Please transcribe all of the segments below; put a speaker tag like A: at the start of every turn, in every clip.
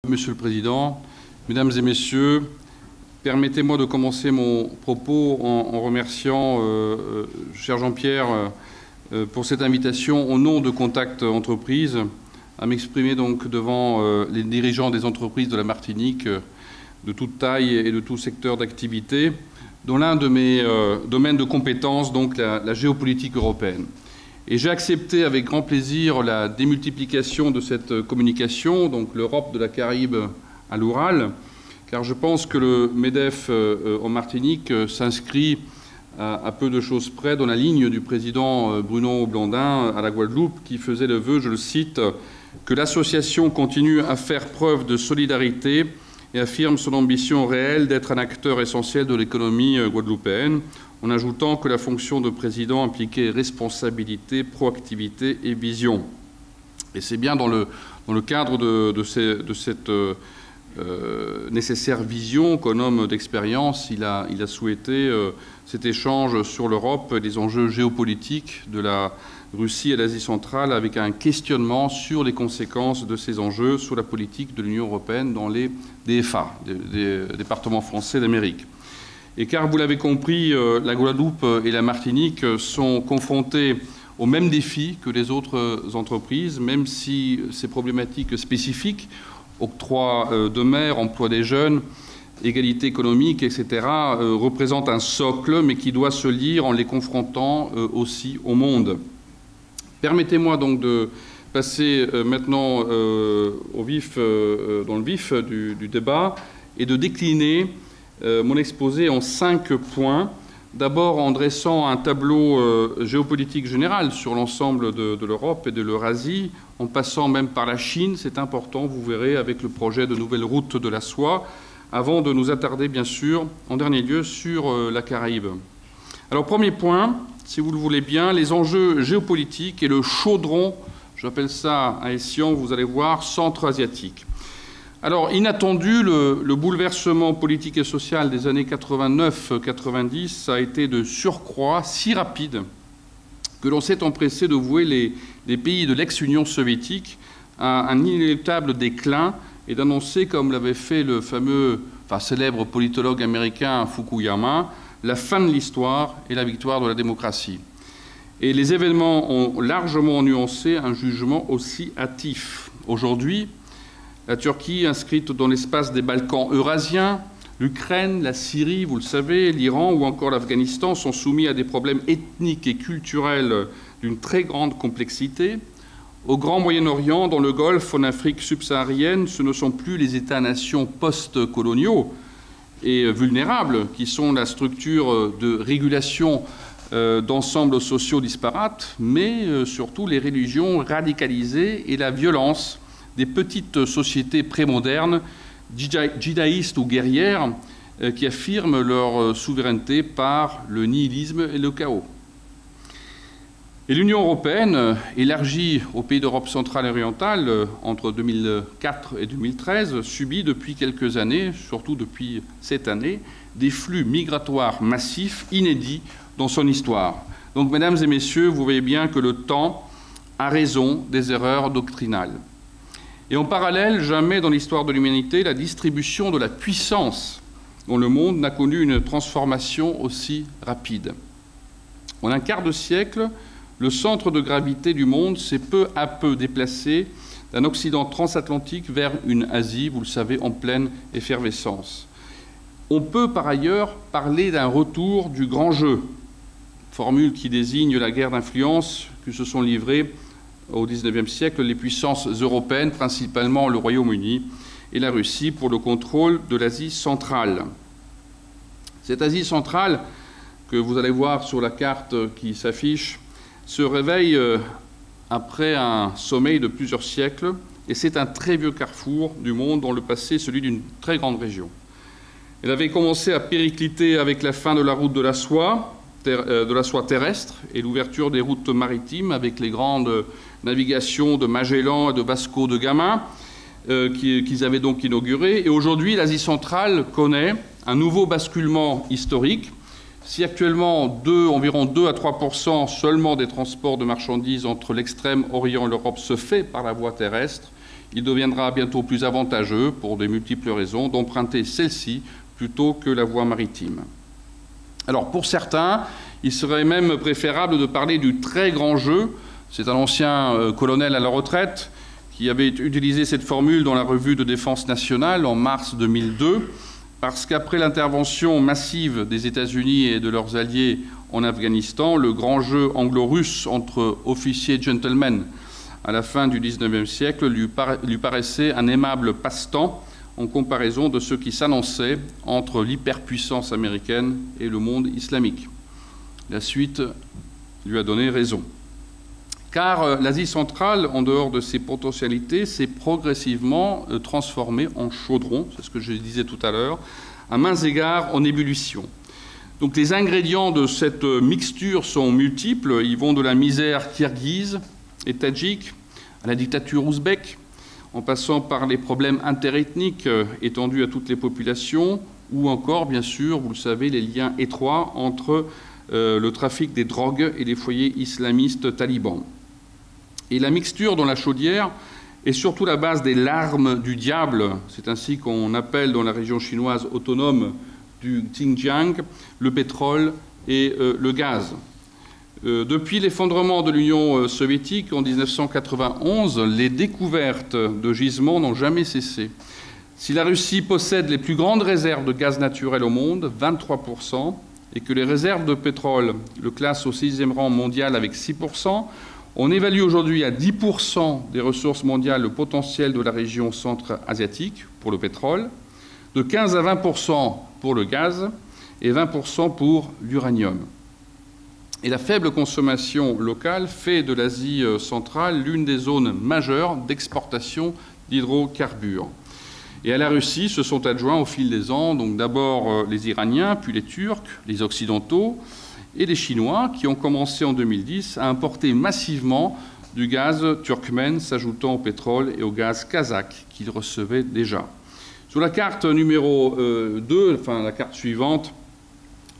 A: Monsieur le Président, Mesdames et Messieurs, permettez-moi de commencer mon propos en remerciant cher Jean-Pierre pour cette invitation au nom de Contact Entreprises à m'exprimer donc devant les dirigeants des entreprises de la Martinique de toute taille et de tout secteur d'activité, dont l'un de mes domaines de compétences, donc la géopolitique européenne. Et j'ai accepté avec grand plaisir la démultiplication de cette communication, donc l'Europe de la Caraïbe à l'Oural, car je pense que le MEDEF en Martinique s'inscrit à peu de choses près dans la ligne du président Bruno Blandin à la Guadeloupe, qui faisait le vœu, je le cite, que l'association continue à faire preuve de solidarité et affirme son ambition réelle d'être un acteur essentiel de l'économie guadeloupéenne, en ajoutant que la fonction de président impliquait responsabilité, proactivité et vision. Et c'est bien dans le cadre de cette nécessaire vision qu'un homme d'expérience, il a souhaité cet échange sur l'Europe et les enjeux géopolitiques de la Russie et l'Asie centrale, avec un questionnement sur les conséquences de ces enjeux sur la politique de l'Union européenne dans les DFA, des départements français d'Amérique. Et car, vous l'avez compris, la Guadeloupe et la Martinique sont confrontées aux mêmes défis que les autres entreprises, même si ces problématiques spécifiques, octroi de mer, emploi des jeunes, égalité économique, etc., représentent un socle, mais qui doit se lire en les confrontant aussi au monde. Permettez-moi donc de passer maintenant dans le vif du débat et de décliner mon exposé en 5 points. D'abord en dressant un tableau géopolitique général sur l'ensemble de l'Europe et de l'Eurasie, en passant même par la Chine, c'est important, vous verrez, avec le projet de nouvelle route de la soie, avant de nous attarder, bien sûr, en dernier lieu, sur la Caraïbe. Alors, premier point, si vous le voulez bien, les enjeux géopolitiques et le chaudron, j'appelle ça à Essian, vous allez voir, centre-asiatique. Alors, inattendu, le bouleversement politique et social des années 89-90 a été de surcroît si rapide que l'on s'est empressé de vouer les pays de l'ex-Union soviétique à un inéluctable déclin et d'annoncer, comme l'avait fait le célèbre politologue américain Fukuyama, la fin de l'histoire et la victoire de la démocratie. Et les événements ont largement nuancé un jugement aussi hâtif. Aujourd'hui, la Turquie, inscrite dans l'espace des Balkans eurasiens, l'Ukraine, la Syrie, vous le savez, l'Iran ou encore l'Afghanistan sont soumis à des problèmes ethniques et culturels d'une très grande complexité. Au Grand Moyen-Orient, dans le Golfe, en Afrique subsaharienne, ce ne sont plus les États-nations post-coloniaux et vulnérables qui sont la structure de régulation d'ensembles sociaux disparates, mais surtout les religions radicalisées et la violence des petites sociétés prémodernes, djihadistes ou guerrières, qui affirment leur souveraineté par le nihilisme et le chaos. Et l'Union européenne, élargie aux pays d'Europe centrale et orientale entre 2004 et 2013, subit depuis quelques années, surtout depuis cette année, des flux migratoires massifs inédits dans son histoire. Donc, mesdames et messieurs, vous voyez bien que le temps a raison des erreurs doctrinales. Et en parallèle, jamais dans l'histoire de l'humanité, la distribution de la puissance dans le monde n'a connu une transformation aussi rapide. En un quart de siècle, le centre de gravité du monde s'est peu à peu déplacé d'un Occident transatlantique vers une Asie, vous le savez, en pleine effervescence. On peut par ailleurs parler d'un retour du grand jeu, formule qui désigne la guerre d'influence que se sont livrées au XIXe siècle les puissances européennes, principalement le Royaume-Uni et la Russie, pour le contrôle de l'Asie centrale. Cette Asie centrale, que vous allez voir sur la carte qui s'affiche, se réveille après un sommeil de plusieurs siècles, et c'est un très vieux carrefour du monde dans le passé, celui d'une très grande région. Elle avait commencé à péricliter avec la fin de la route de la soie terrestre et l'ouverture des routes maritimes avec les grandes navigations de Magellan et de Vasco de Gama qu'ils avaient donc inaugurées. Et aujourd'hui, l'Asie centrale connaît un nouveau basculement historique. Si actuellement environ 2 à 3% seulement des transports de marchandises entre l'extrême orient et l'Europe se fait par la voie terrestre, il deviendra bientôt plus avantageux, pour de multiples raisons, d'emprunter celle-ci plutôt que la voie maritime. Alors pour certains, il serait même préférable de parler du très grand jeu. C'est un ancien colonel à la retraite qui avait utilisé cette formule dans la revue de défense nationale en mars 2002, parce qu'après l'intervention massive des États-Unis et de leurs alliés en Afghanistan, le grand jeu anglo-russe entre officiers gentlemen à la fin du XIXe siècle lui paraissait un aimable passe-temps en comparaison de ce qui s'annonçait entre l'hyperpuissance américaine et le monde islamique. La suite lui a donné raison. Car l'Asie centrale, en dehors de ses potentialités, s'est progressivement transformée en chaudron, c'est ce que je disais tout à l'heure, à mains égards en ébullition. Donc les ingrédients de cette mixture sont multiples. Ils vont de la misère kirghize et tadjik à la dictature ouzbek, en passant par les problèmes interethniques étendus à toutes les populations, ou encore, bien sûr, vous le savez, les liens étroits entre le trafic des drogues et les foyers islamistes talibans. Et la mixture dans la chaudière est surtout la base des larmes du diable, c'est ainsi qu'on appelle dans la région chinoise autonome du Xinjiang le pétrole et le gaz. Depuis l'effondrement de l'Union soviétique en 1991, les découvertes de gisements n'ont jamais cessé. Si la Russie possède les plus grandes réserves de gaz naturel au monde, 23%, et que les réserves de pétrole le classent au 6e rang mondial avec 6%, on évalue aujourd'hui à 10% des ressources mondiales le potentiel de la région centre-asiatique pour le pétrole, de 15 à 20% pour le gaz et 20% pour l'uranium. Et la faible consommation locale fait de l'Asie centrale l'une des zones majeures d'exportation d'hydrocarbures. Et à la Russie se sont adjoints au fil des ans, donc d'abord les Iraniens, puis les Turcs, les Occidentaux et les Chinois, qui ont commencé en 2010 à importer massivement du gaz turkmène, s'ajoutant au pétrole et au gaz kazakh qu'ils recevaient déjà. Sur la carte numéro 2, enfin la carte suivante,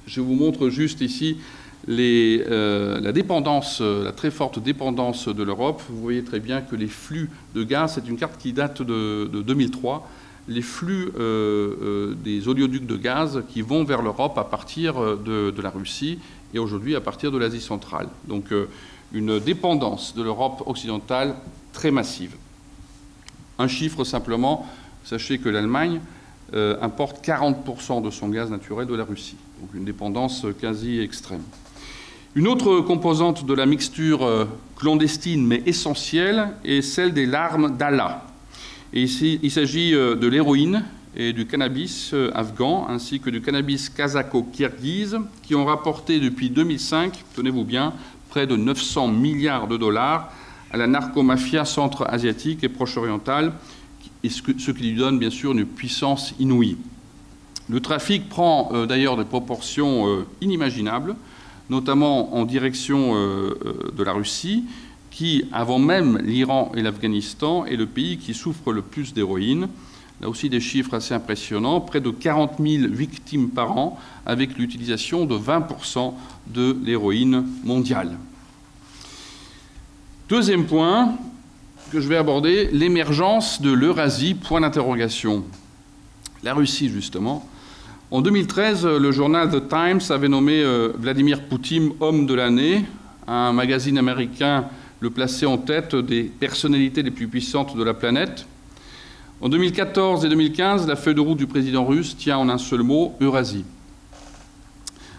A: je vous montre juste ici la dépendance, la très forte dépendance de l'Europe. Vous voyez très bien que les flux de gaz, c'est une carte qui date de 2003, les flux des oléoducs de gaz qui vont vers l'Europe à partir de la Russie et aujourd'hui à partir de l'Asie centrale. Donc une dépendance de l'Europe occidentale très massive. Un chiffre simplement, sachez que l'Allemagne importe 40% de son gaz naturel de la Russie. Donc une dépendance quasi extrême. Une autre composante de la mixture clandestine mais essentielle est celle des larmes d'Allah. Et ici, il s'agit de l'héroïne et du cannabis afghan, ainsi que du cannabis kazakho-kirghize, qui ont rapporté depuis 2005, tenez-vous bien, près de 900 milliards de dollars à la narcomafia centre-asiatique et proche-orientale, ce qui lui donne bien sûr une puissance inouïe. Le trafic prend d'ailleurs des proportions inimaginables, notamment en direction de la Russie, qui, avant même l'Iran et l'Afghanistan, est le pays qui souffre le plus d'héroïne. Là aussi des chiffres assez impressionnants, près de 40 000 victimes par an, avec l'utilisation de 20% de l'héroïne mondiale. Deuxième point que je vais aborder, l'émergence de l'Eurasie, point d'interrogation. La Russie, justement. En 2013, le journal The Times avait nommé Vladimir Poutine homme de l'année. Un magazine américain le plaçait en tête des personnalités les plus puissantes de la planète. En 2014 et 2015, la feuille de route du président russe tient en un seul mot Eurasie.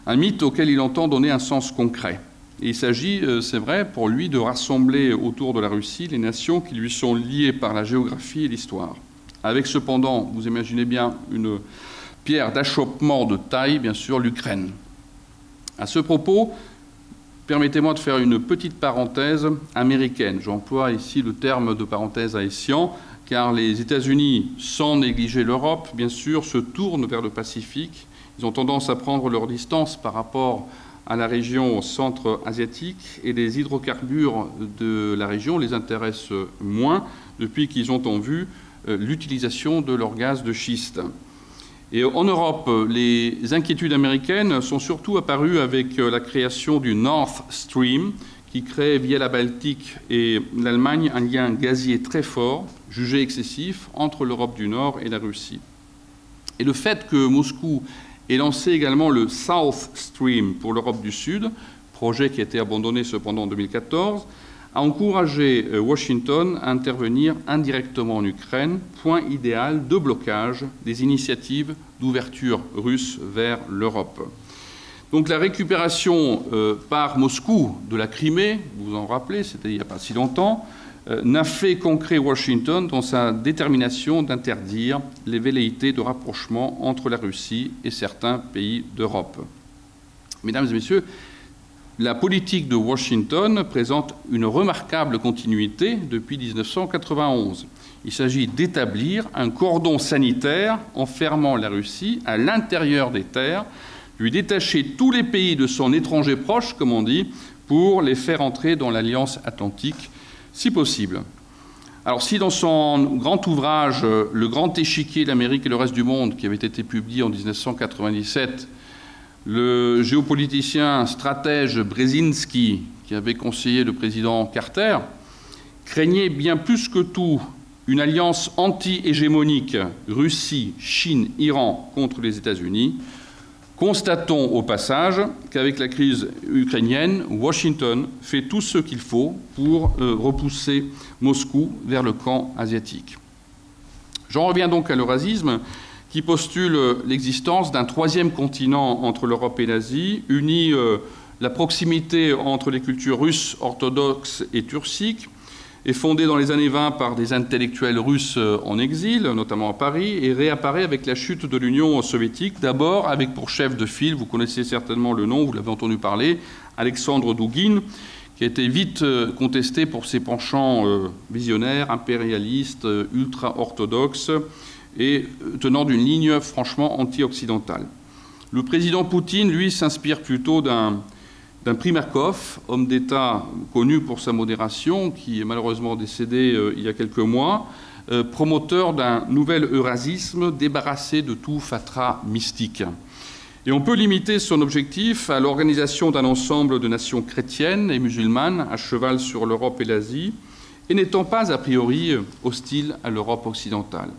A: Un mythe auquel il entend donner un sens concret. Et il s'agit, c'est vrai, pour lui, de rassembler autour de la Russie les nations qui lui sont liées par la géographie et l'histoire. Avec cependant, vous imaginez bien, une pierre d'achoppement de taille, bien sûr, l'Ukraine. À ce propos, permettez-moi de faire une petite parenthèse américaine. J'emploie ici le terme de parenthèse à escient, car les États-Unis, sans négliger l'Europe, bien sûr, se tournent vers le Pacifique. Ils ont tendance à prendre leur distance par rapport à la région centre-asiatique, et les hydrocarbures de la région les intéressent moins depuis qu'ils ont en vue l'utilisation de leur gaz de schiste. Et en Europe, les inquiétudes américaines sont surtout apparues avec la création du Nord Stream, qui crée via la Baltique et l'Allemagne un lien gazier très fort, jugé excessif, entre l'Europe du Nord et la Russie. Et le fait que Moscou ait lancé également le South Stream pour l'Europe du Sud, projet qui a été abandonné cependant en 2014, a encouragé Washington à intervenir indirectement en Ukraine, point idéal de blocage des initiatives d'ouverture russe vers l'Europe. Donc la récupération par Moscou de la Crimée, vous vous en rappelez, c'était il n'y a pas si longtemps, n'a fait qu'ancrer Washington dans sa détermination d'interdire les velléités de rapprochement entre la Russie et certains pays d'Europe. Mesdames et messieurs, la politique de Washington présente une remarquable continuité depuis 1991. Il s'agit d'établir un cordon sanitaire enfermant la Russie à l'intérieur des terres, lui détacher tous les pays de son étranger proche, comme on dit, pour les faire entrer dans l'Alliance atlantique, si possible. Alors si dans son grand ouvrage « Le grand échiquier, l'Amérique et le reste du monde », qui avait été publié en 1997, le géopoliticien stratège Brzezinski, qui avait conseillé le président Carter, craignait bien plus que tout une alliance anti-hégémonique Russie, Chine, Iran contre les États-Unis. Constatons au passage qu'avec la crise ukrainienne, Washington fait tout ce qu'il faut pour repousser Moscou vers le camp asiatique. J'en reviens donc à l'eurasisme, qui postule l'existence d'un troisième continent entre l'Europe et l'Asie, uni la proximité entre les cultures russes, orthodoxes et turciques, est fondé dans les années 20 par des intellectuels russes en exil, notamment à Paris, et réapparaît avec la chute de l'Union soviétique, d'abord avec pour chef de file, vous connaissez certainement le nom, vous l'avez entendu parler, Alexandre Douguine, qui a été vite contesté pour ses penchants visionnaires, impérialistes, ultra-orthodoxes, et tenant d'une ligne franchement anti-occidentale. Le président Poutine, lui, s'inspire plutôt d'un Primakov, homme d'État connu pour sa modération, qui est malheureusement décédé il y a quelques mois, promoteur d'un nouvel eurasisme débarrassé de tout fatras mystique. Et on peut limiter son objectif à l'organisation d'un ensemble de nations chrétiennes et musulmanes à cheval sur l'Europe et l'Asie, et n'étant pas a priori hostile à l'Europe occidentale.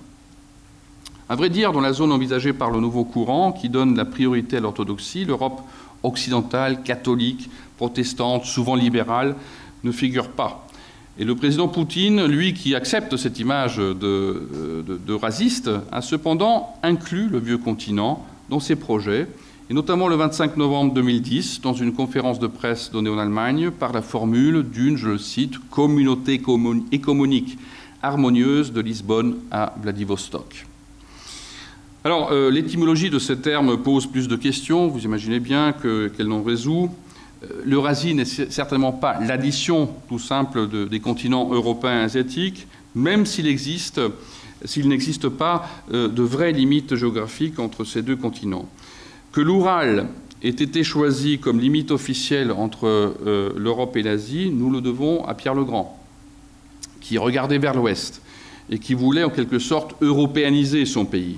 A: À vrai dire, dans la zone envisagée par le nouveau courant, qui donne la priorité à l'orthodoxie, l'Europe occidentale, catholique, protestante, souvent libérale, ne figure pas. Et le président Poutine, lui qui accepte cette image de raciste, a cependant inclus le vieux continent dans ses projets, et notamment le 25 novembre 2010, dans une conférence de presse donnée en Allemagne, par la formule d'une, je le cite, « communauté économique harmonieuse de Lisbonne à Vladivostok ». Alors, l'étymologie de ces termes pose plus de questions, vous imaginez bien qu'elle n'en résout. L'Eurasie n'est certainement pas l'addition tout simple des continents européens et asiatiques, même s'il n'existe pas de vraies limites géographiques entre ces deux continents. Que l'Oural ait été choisi comme limite officielle entre l'Europe et l'Asie, nous le devons à Pierre le Grand, qui regardait vers l'ouest et qui voulait en quelque sorte européaniser son pays.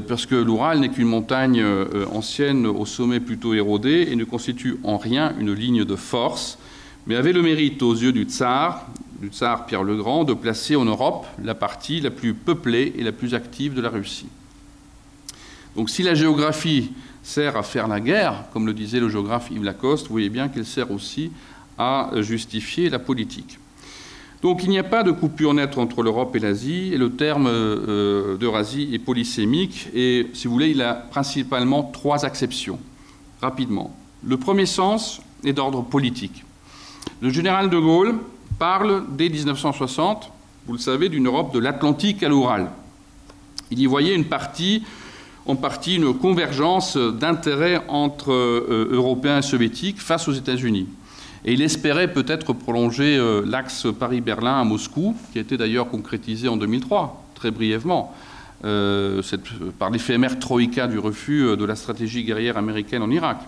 A: Parce que l'Oural n'est qu'une montagne ancienne au sommet plutôt érodé et ne constitue en rien une ligne de force, mais avait le mérite aux yeux du tsar Pierre le Grand, de placer en Europe la partie la plus peuplée et la plus active de la Russie. Donc si la géographie sert à faire la guerre, comme le disait le géographe Yves Lacoste, vous voyez bien qu'elle sert aussi à justifier la politique. Donc il n'y a pas de coupure nette entre l'Europe et l'Asie, et le terme d'Eurasie est polysémique, et si vous voulez, il a principalement trois acceptions, rapidement. Le premier sens est d'ordre politique. Le général de Gaulle parle dès 1960, vous le savez, d'une Europe de l'Atlantique à l'Oural. Il y voyait en partie une convergence d'intérêts entre Européens et Soviétiques face aux États-Unis. Et il espérait peut-être prolonger l'axe Paris-Berlin à Moscou, qui a été d'ailleurs concrétisé en 2003, très brièvement, par l'éphémère troïka du refus de la stratégie guerrière américaine en Irak.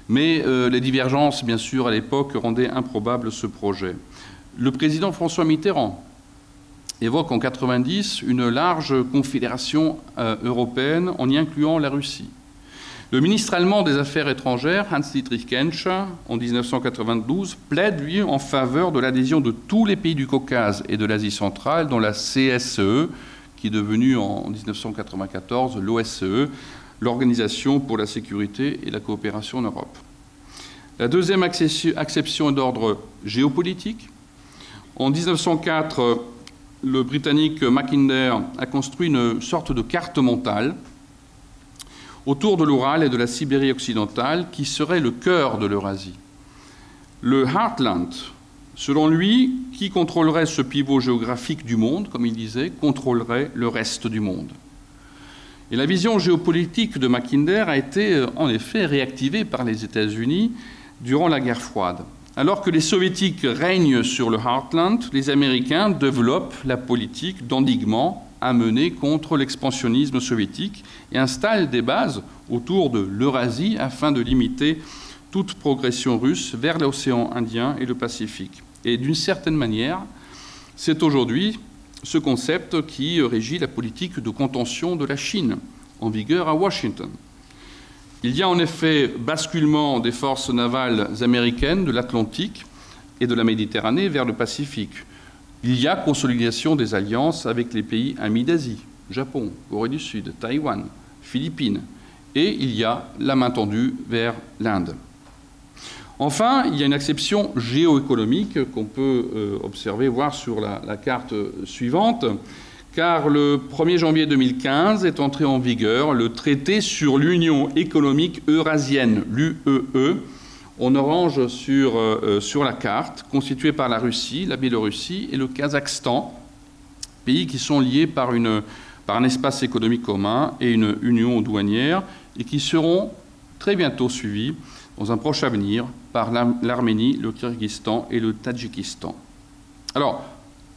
A: Mais les divergences, bien sûr, à l'époque, rendaient improbable ce projet. Le président François Mitterrand évoque en 1990 une large confédération européenne en y incluant la Russie. Le ministre allemand des Affaires étrangères, Hans-Dietrich Genscher, en 1992, plaide, lui, en faveur de l'adhésion de tous les pays du Caucase et de l'Asie centrale dans la CSCE, qui est devenue en 1994 l'OSCE, l'Organisation pour la sécurité et la coopération en Europe. La deuxième acception est d'ordre géopolitique. En 1904, le Britannique Mackinder a construit une sorte de carte mentale autour de l'Oural et de la Sibérie occidentale, qui serait le cœur de l'Eurasie. Le Heartland, selon lui, qui contrôlerait ce pivot géographique du monde, comme il disait, contrôlerait le reste du monde. Et la vision géopolitique de Mackinder a été en effet réactivée par les États-Unis durant la guerre froide. Alors que les Soviétiques règnent sur le Heartland, les Américains développent la politique d'endiguement à mener contre l'expansionnisme soviétique et installent des bases autour de l'Eurasie afin de limiter toute progression russe vers l'océan Indien et le Pacifique. Et d'une certaine manière, c'est aujourd'hui ce concept qui régit la politique de contention de la Chine en vigueur à Washington. Il y a en effet basculement des forces navales américaines de l'Atlantique et de la Méditerranée vers le Pacifique. Il y a consolidation des alliances avec les pays amis d'Asie, Japon, Corée du Sud, Taïwan, Philippines, et il y a la main tendue vers l'Inde. Enfin, il y a une acception géoéconomique qu'on peut observer, voir sur la carte suivante, car le 1er janvier 2015 est entré en vigueur le traité sur l'Union économique eurasienne, l'UEE, en orange sur la carte, constituée par la Russie, la Biélorussie et le Kazakhstan, pays qui sont liés par un espace économique commun et une union douanière, et qui seront très bientôt suivis, dans un proche avenir, par l'Arménie, le Kyrgyzstan et le Tadjikistan. Alors,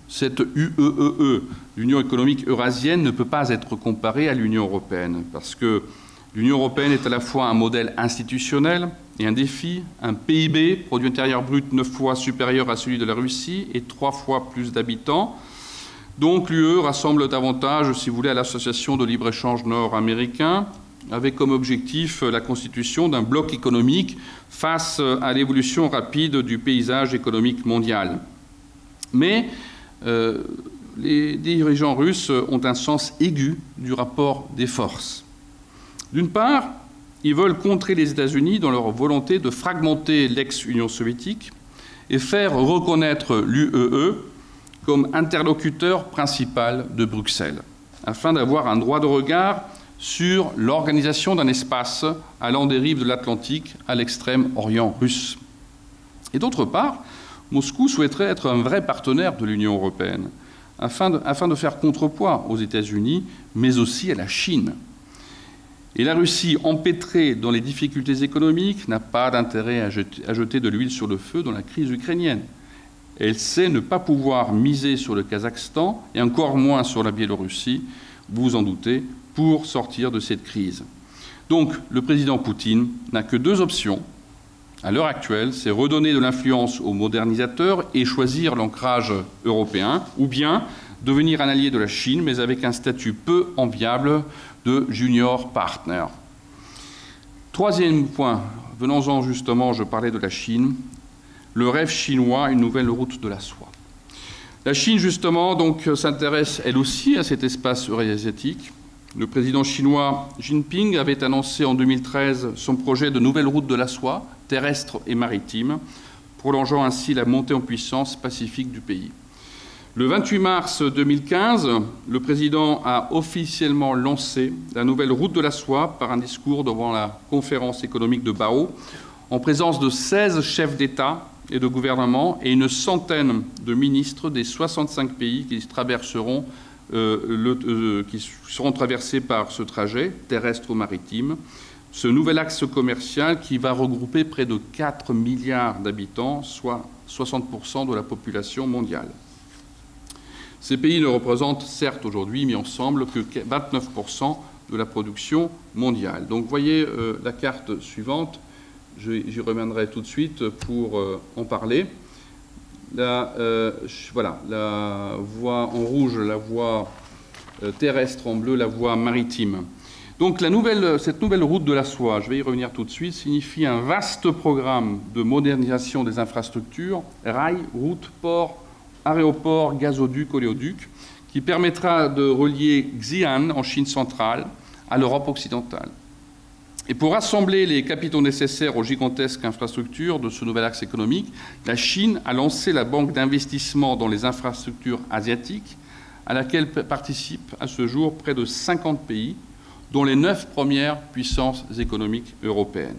A: cette UEE, l'Union économique eurasienne, ne peut pas être comparée à l'Union européenne, parce que l'Union européenne est à la fois un modèle institutionnel et un défi, un PIB, produit intérieur brut, 9 fois supérieur à celui de la Russie et 3 fois plus d'habitants. Donc l'UE rassemble davantage, si vous voulez, à l'association de libre-échange nord-américain, avec comme objectif la constitution d'un bloc économique face à l'évolution rapide du paysage économique mondial. Mais les dirigeants russes ont un sens aigu du rapport des forces. D'une part, ils veulent contrer les États-Unis dans leur volonté de fragmenter l'ex-Union soviétique et faire reconnaître l'UEE comme interlocuteur principal de Bruxelles, afin d'avoir un droit de regard sur l'organisation d'un espace allant des rives de l'Atlantique à l'extrême orient russe. Et d'autre part, Moscou souhaiterait être un vrai partenaire de l'Union européenne, afin de faire contrepoids aux États-Unis, mais aussi à la Chine. Et la Russie, empêtrée dans les difficultés économiques, n'a pas d'intérêt à jeter de l'huile sur le feu dans la crise ukrainienne. Elle sait ne pas pouvoir miser sur le Kazakhstan, et encore moins sur la Biélorussie, vous vous en doutez, pour sortir de cette crise. Donc, le président Poutine n'a que deux options. À l'heure actuelle, c'est redonner de l'influence aux modernisateurs et choisir l'ancrage européen, ou bien devenir un allié de la Chine, mais avec un statut peu enviable de junior partner. Troisième point, venons-en justement, je parlais de la Chine, le rêve chinois, une nouvelle route de la soie. La Chine, justement, donc, s'intéresse elle aussi à cet espace eurasiatique. Le président chinois Xi Jinping avait annoncé en 2013 son projet de nouvelle route de la soie, terrestre et maritime, prolongeant ainsi la montée en puissance pacifique du pays. Le 28 mars 2015, le président a officiellement lancé la nouvelle route de la soie par un discours devant la conférence économique de Bao, en présence de 16 chefs d'État et de gouvernement et une centaine de ministres des 65 pays qui seront traversés par ce trajet terrestre ou maritime. Ce nouvel axe commercial qui va regrouper près de 4 milliards d'habitants, soit 60% de la population mondiale. Ces pays ne représentent certes aujourd'hui, mis ensemble, que 29% de la production mondiale. Donc vous voyez la carte suivante, j'y reviendrai tout de suite pour en parler. Voilà, la voie en rouge, la voie terrestre, en bleu, la voie maritime. Donc cette nouvelle route de la soie, je vais y revenir tout de suite, signifie un vaste programme de modernisation des infrastructures, rails, routes, ports, aéroports, gazoducs, oléoducs, qui permettra de relier Xi'an en Chine centrale à l'Europe occidentale. Et pour rassembler les capitaux nécessaires aux gigantesques infrastructures de ce nouvel axe économique, la Chine a lancé la banque d'investissement dans les infrastructures asiatiques, à laquelle participent à ce jour près de 50 pays, dont les 9 premières puissances économiques européennes.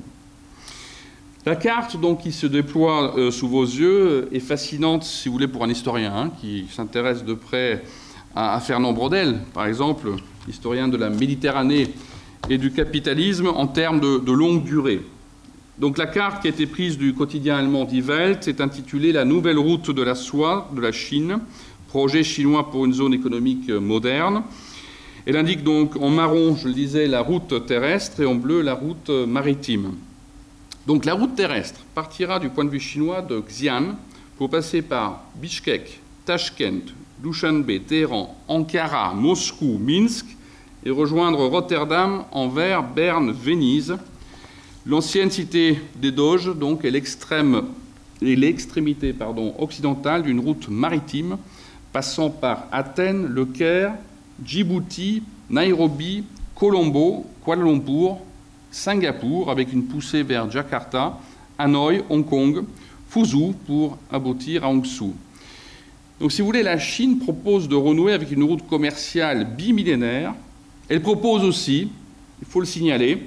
A: La carte donc, qui se déploie sous vos yeux est fascinante, si vous voulez, pour un historien qui s'intéresse de près à Fernand Braudel, par exemple, historien de la Méditerranée et du capitalisme en termes de longue durée. Donc la carte qui a été prise du quotidien allemand Die Welt est intitulée « La nouvelle route de la soie de la Chine, projet chinois pour une zone économique moderne ». Elle indique donc en marron, je le disais, la route terrestre et en bleu la route maritime. Donc la route terrestre partira du point de vue chinois de Xi'an pour passer par Bichkek, Tachkent, Dushanbe, Téhéran, Ankara, Moscou, Minsk et rejoindre Rotterdam, Anvers, Berne, Venise. L'ancienne cité des Doges donc, est l'extrémité occidentale d'une route maritime passant par Athènes, Le Caire, Djibouti, Nairobi, Colombo, Kuala Lumpur, Singapour, avec une poussée vers Jakarta, Hanoï, Hong Kong, Fuzhou pour aboutir à Hangzhou. Donc si vous voulez, la Chine propose de renouer avec une route commerciale bimillénaire. Elle propose aussi, il faut le signaler,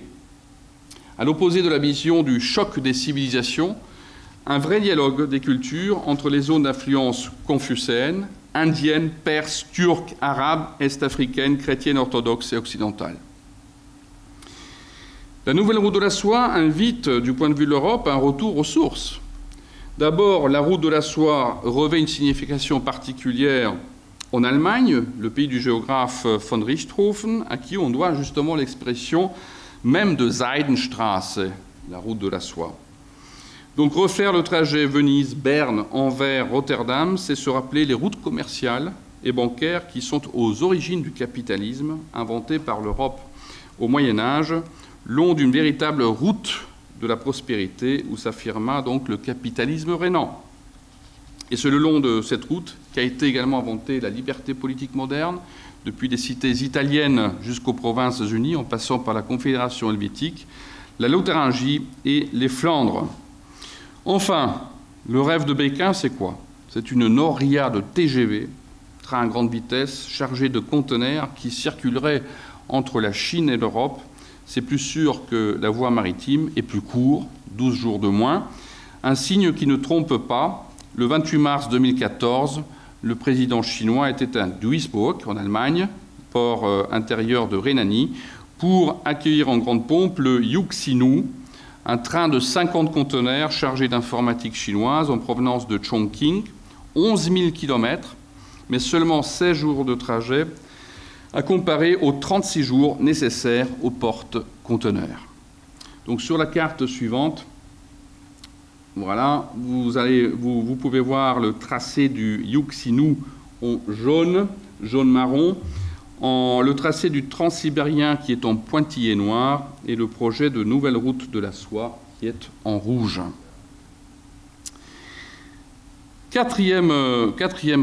A: à l'opposé de la vision du choc des civilisations, un vrai dialogue des cultures entre les zones d'influence confucéenne, indienne, perse, turque, arabe, est-africaine, chrétienne, orthodoxe et occidentale. La nouvelle route de la soie invite, du point de vue de l'Europe, un retour aux sources. D'abord, la route de la soie revêt une signification particulière en Allemagne, le pays du géographe von Richthofen, à qui on doit justement l'expression même de Seidenstraße, la route de la soie. Donc refaire le trajet Venise, Berne, Anvers, Rotterdam, c'est se rappeler les routes commerciales et bancaires qui sont aux origines du capitalisme, inventé par l'Europe au Moyen-Âge, long d'une véritable route de la prospérité où s'affirma donc le capitalisme régnant. Et c'est le long de cette route qu'a été également inventée la liberté politique moderne, depuis des cités italiennes jusqu'aux Provinces-Unies, en passant par la Confédération helvétique, la Lotharingie et les Flandres. Enfin, le rêve de Pékin, c'est quoi? C'est une noria de TGV, train à grande vitesse, chargé de conteneurs qui circuleraient entre la Chine et l'Europe. C'est plus sûr que la voie maritime et plus court, 12 jours de moins. Un signe qui ne trompe pas. Le 28 mars 2014, le président chinois était à Duisburg, en Allemagne, port intérieur de Rhénanie, pour accueillir en grande pompe le Yuxinu, un train de 50 conteneurs chargé d'informatique chinoise en provenance de Chongqing, 11 000 km, mais seulement 16 jours de trajet, à comparer aux 36 jours nécessaires aux porte-conteneurs. Donc sur la carte suivante, voilà, vous pouvez voir le tracé du Yuxinu en jaune, jaune-marron, le tracé du transsibérien qui est en pointillé noir et le projet de nouvelle route de la soie qui est en rouge. Quatrième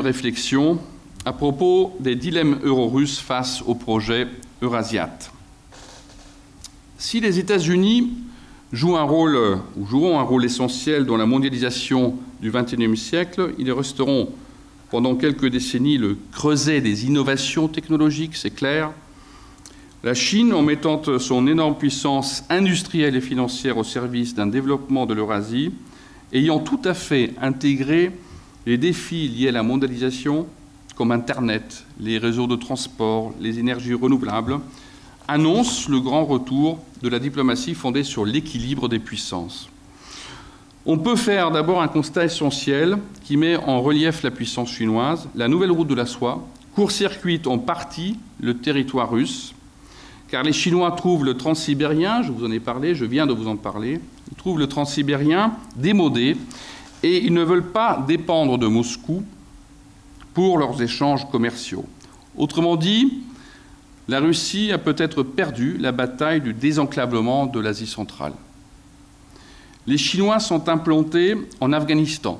A: réflexion à propos des dilemmes euro-russes face au projet Eurasiat. Si les États-Unis joueront un rôle essentiel dans la mondialisation du XXIe siècle, ils resteront pendant quelques décennies le creuset des innovations technologiques, c'est clair. La Chine, en mettant son énorme puissance industrielle et financière au service d'un développement de l'Eurasie, ayant tout à fait intégré les défis liés à la mondialisation, comme Internet, les réseaux de transport, les énergies renouvelables, annonce le grand retour de la diplomatie fondée sur l'équilibre des puissances. On peut faire d'abord un constat essentiel qui met en relief la puissance chinoise. La nouvelle route de la soie court-circuite en partie le territoire russe, car les Chinois trouvent le transsibérien, je vous en ai parlé, je viens de vous en parler, ils trouvent le transsibérien démodé et ils ne veulent pas dépendre de Moscou pour leurs échanges commerciaux. Autrement dit, la Russie a peut-être perdu la bataille du désenclavement de l'Asie centrale. Les Chinois sont implantés en Afghanistan,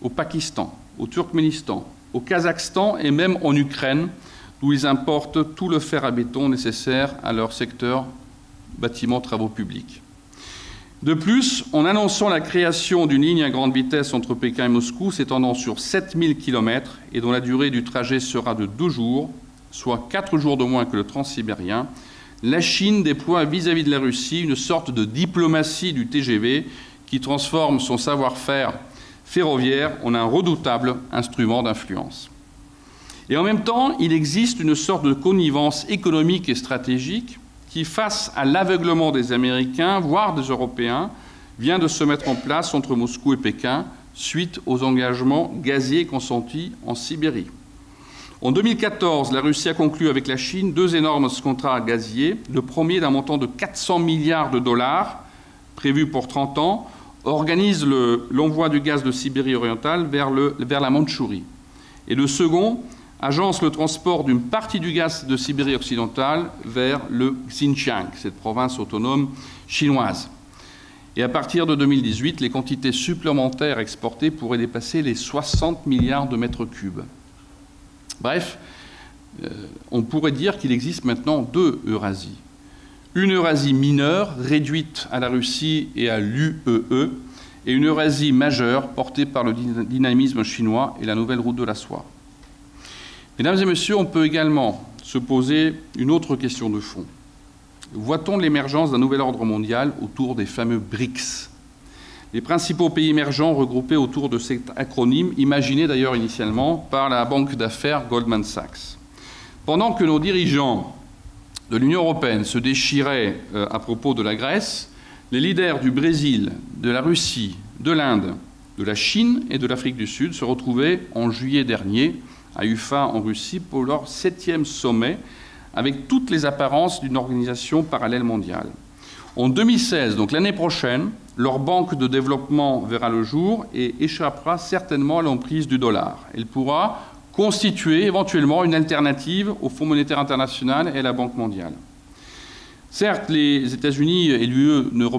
A: au Pakistan, au Turkménistan, au Kazakhstan et même en Ukraine, d'où ils importent tout le fer à béton nécessaire à leur secteur bâtiments travaux publics. De plus, en annonçant la création d'une ligne à grande vitesse entre Pékin et Moscou s'étendant sur 7000 km et dont la durée du trajet sera de 2 jours, soit 4 jours de moins que le transsibérien, la Chine déploie vis-à-vis de la Russie une sorte de diplomatie du TGV qui transforme son savoir-faire ferroviaire en un redoutable instrument d'influence. Et en même temps, il existe une sorte de connivence économique et stratégique qui, face à l'aveuglement des Américains, voire des Européens, vient de se mettre en place entre Moscou et Pékin suite aux engagements gaziers consentis en Sibérie. En 2014, la Russie a conclu avec la Chine 2 énormes contrats gaziers, le premier d'un montant de 400 milliards de dollars, prévu pour 30 ans, organise l'envoi du gaz de Sibérie orientale vers la Mandchourie. Et le second agence le transport d'une partie du gaz de Sibérie occidentale vers le Xinjiang, cette province autonome chinoise. Et à partir de 2018, les quantités supplémentaires exportées pourraient dépasser les 60 milliards de mètres cubes. Bref, on pourrait dire qu'il existe maintenant 2 Eurasies. Une Eurasie mineure, réduite à la Russie et à l'UEE, et une Eurasie majeure, portée par le dynamisme chinois et la nouvelle route de la soie. Mesdames et messieurs, on peut également se poser une autre question de fond. Voit-on l'émergence d'un nouvel ordre mondial autour des fameux BRICS? Les principaux pays émergents regroupés autour de cet acronyme, imaginé d'ailleurs initialement par la banque d'affaires Goldman Sachs. Pendant que nos dirigeants de l'Union européenne se déchiraient à propos de la Grèce, les leaders du Brésil, de la Russie, de l'Inde, de la Chine et de l'Afrique du Sud se retrouvaient en juillet dernier à Ufa en Russie pour leur 7e sommet avec toutes les apparences d'une organisation parallèle mondiale. En 2016, donc l'année prochaine, leur banque de développement verra le jour et échappera certainement à l'emprise du dollar. Elle pourra constituer éventuellement une alternative au Fonds monétaire international et à la Banque mondiale. Certes, les États-Unis et l'Union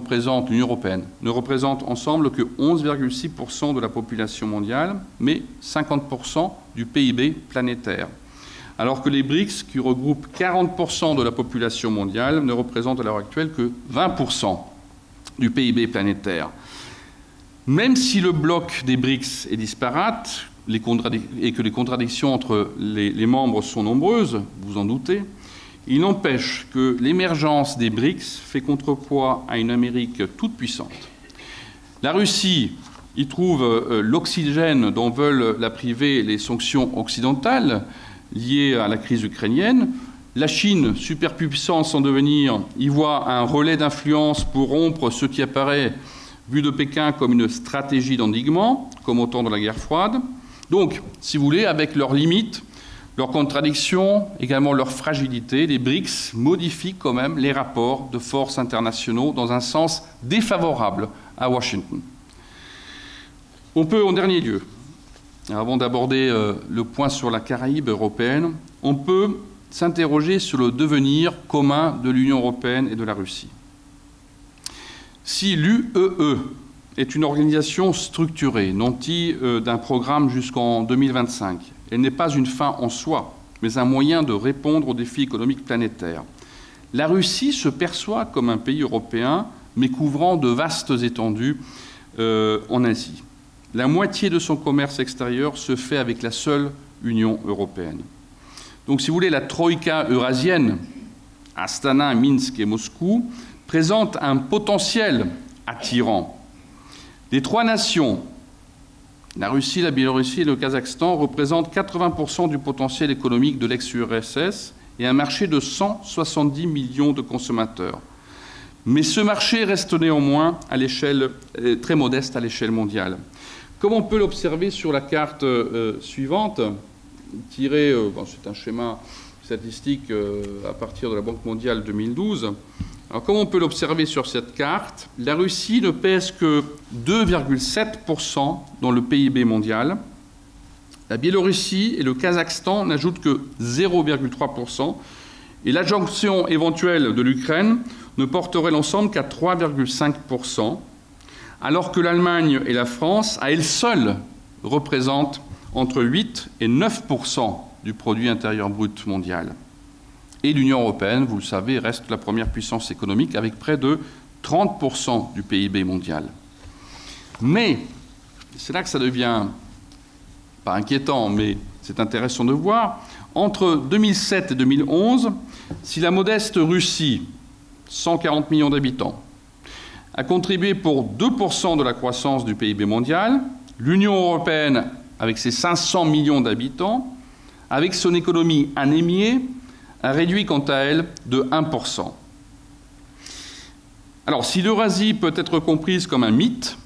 A: européenne ne représentent ensemble que 11,6% de la population mondiale, mais 50% du PIB planétaire. Alors que les BRICS, qui regroupent 40% de la population mondiale, ne représentent à l'heure actuelle que 20% du PIB planétaire. Même si le bloc des BRICS est disparate et que les contradictions entre les membres sont nombreuses, vous en doutez, il n'empêche que l'émergence des BRICS fait contrepoids à une Amérique toute puissante. La Russie y trouve l'oxygène dont veulent la priver les sanctions occidentales liées à la crise ukrainienne. La Chine, superpuissance en devenir, y voit un relais d'influence pour rompre ce qui apparaît, vu de Pékin, comme une stratégie d'endiguement, comme au temps de la guerre froide. Donc, si vous voulez, avec leurs limites, leurs contradictions, également leur fragilité, les BRICS modifient quand même les rapports de force internationaux dans un sens défavorable à Washington. On peut, en dernier lieu, avant d'aborder le point sur la Caraïbe européenne, on peut s'interroger sur le devenir commun de l'Union européenne et de la Russie. Si l'UEE est une organisation structurée, nantie d'un programme jusqu'en 2025, elle n'est pas une fin en soi, mais un moyen de répondre aux défis économiques planétaires. La Russie se perçoit comme un pays européen, mais couvrant de vastes étendues en Asie. La moitié de son commerce extérieur se fait avec la seule Union européenne. Donc, si vous voulez, la troïka eurasienne, Astana, Minsk et Moscou, présente un potentiel attirant. Les 3 nations, la Russie, la Biélorussie et le Kazakhstan, représentent 80% du potentiel économique de l'ex-URSS et un marché de 170 millions de consommateurs. Mais ce marché reste néanmoins à l'échelle très modeste à l'échelle mondiale. Comme on peut l'observer sur la carte suivante, tirée, c'est un schéma statistique à partir de la Banque mondiale 2012. Alors, comme on peut l'observer sur cette carte, la Russie ne pèse que 2,7% dans le PIB mondial. La Biélorussie et le Kazakhstan n'ajoutent que 0,3%. Et l'adjonction éventuelle de l'Ukraine ne porterait l'ensemble qu'à 3,5%, alors que l'Allemagne et la France, à elles seules, représentent entre 8 et 9% du produit intérieur brut mondial. Et l'Union européenne, vous le savez, reste la première puissance économique avec près de 30% du PIB mondial. Mais, c'est là que ça devient pas inquiétant, mais c'est intéressant de voir, entre 2007 et 2011, si la modeste Russie, 140 millions d'habitants, a contribué pour 2% de la croissance du PIB mondial, l'Union européenne, avec ses 500 millions d'habitants, avec son économie anémiée, a réduit quant à elle de 1%. Alors, si l'Eurasie peut être comprise comme un mythe,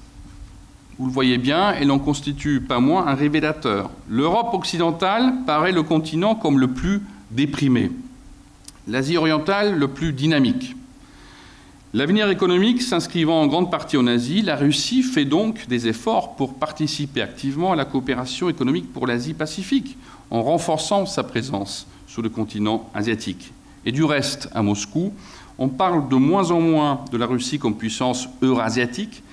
A: vous le voyez bien, elle n'en constitue pas moins un révélateur. L'Europe occidentale paraît le continent comme le plus déprimé, l'Asie orientale le plus dynamique. L'avenir économique s'inscrivant en grande partie en Asie, la Russie fait donc des efforts pour participer activement à la coopération économique pour l'Asie-Pacifique, en renforçant sa présence sur le continent asiatique. Et du reste, à Moscou, on parle de moins en moins de la Russie comme puissance eurasiatique,